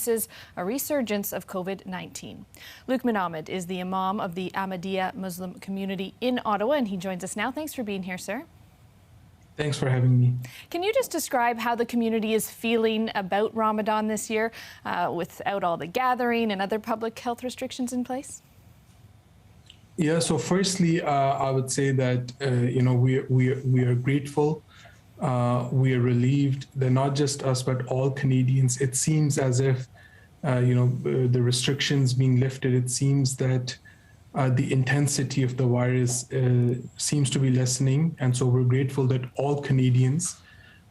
faces a resurgence of COVID-19. Luqman Ahmed is the Imam of the Ahmadiyya Muslim community in Ottawa, and he joins us now. Thanks for being here, sir. Thanks for having me. Can you just describe how the community is feeling about Ramadan this year without all the gathering and other public health restrictions in place? Yeah, so firstly, I would say that, we are grateful. We are relieved that not just us, but all Canadians. It seems as if, the restrictions being lifted, it seems that the intensity of the virus seems to be lessening. And so we're grateful that all Canadians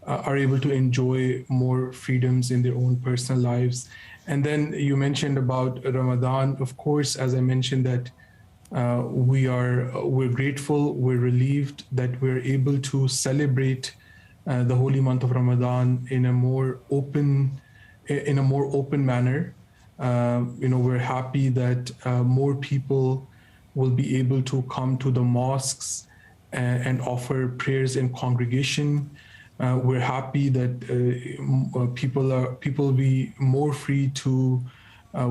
are able to enjoy more freedoms in their own personal lives. And then you mentioned about Ramadan. Of course, as I mentioned, that we're grateful, we're relieved that we're able to celebrate the holy month of Ramadan in a more open manner. We're happy that more people will be able to come to the mosques and offer prayers in congregation. We're happy that people will be more free to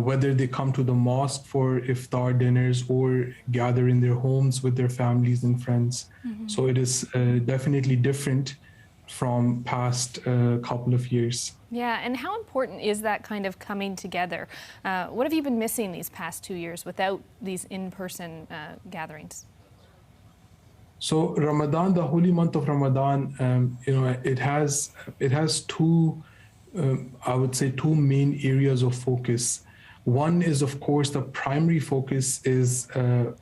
whether they come to the mosque for iftar dinners or gather in their homes with their families and friends. Mm-hmm. So it is definitely different from past couple of years. Yeah, and how important is that kind of coming together? What have you been missing these past 2 years without these in-person gatherings? So Ramadan, the holy month of Ramadan, it has two, I would say, two main areas of focus. One is, of course, the primary focus is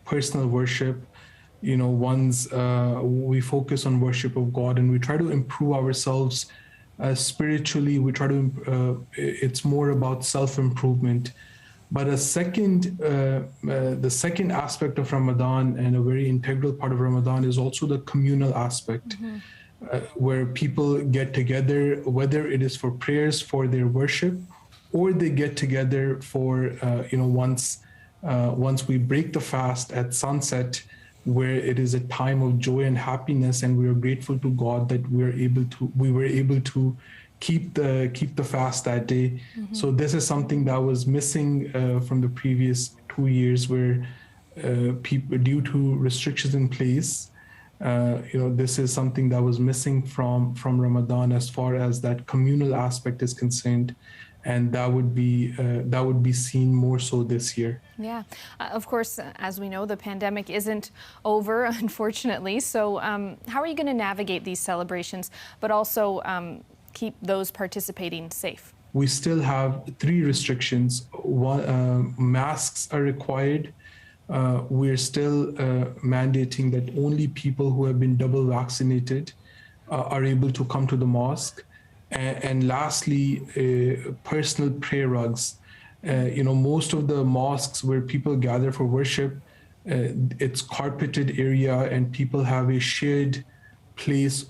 personal worship. We focus on worship of God, and we try to improve ourselves spiritually. We try to, it's more about self-improvement. But the second aspect of Ramadan, and a very integral part of Ramadan, is also the communal aspect, where people get together, whether it is for prayers, for their worship, or they get together for, once we break the fast at sunset, where it is a time of joy and happiness, and we are grateful to God that we were able to keep the fast that day. Mm-hmm. So this is something that was missing from the previous 2 years, where people, due to restrictions in place, this is something that was missing from Ramadan as far as that communal aspect is concerned. And that would be seen more so this year. Yeah, of course, as we know, the pandemic isn't over, unfortunately. So how are you going to navigate these celebrations, but also keep those participating safe? We still have 3 restrictions. One, masks are required. We're still mandating that only people who have been double vaccinated are able to come to the mosque. And lastly, personal prayer rugs. Most of the mosques where people gather for worship, it's carpeted area, and people have a shared place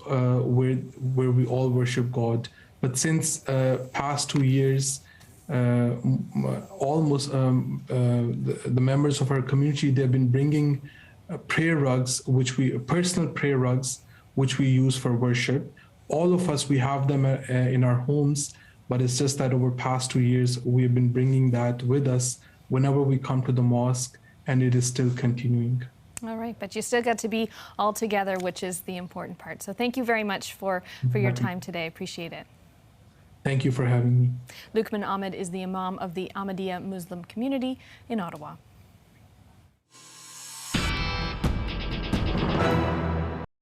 where we all worship God. But since past 2 years, almost the members of our community, they've been bringing prayer rugs, personal prayer rugs, which we use for worship. All of us, we have them in our homes, but it's just that over past 2 years, we have been bringing that with us whenever we come to the mosque, and it is still continuing. All right, but you still got to be all together, which is the important part. So thank you very much for your time today. I appreciate it. Thank you for having me. Luqman Ahmed is the Imam of the Ahmadiyya Muslim community in Ottawa.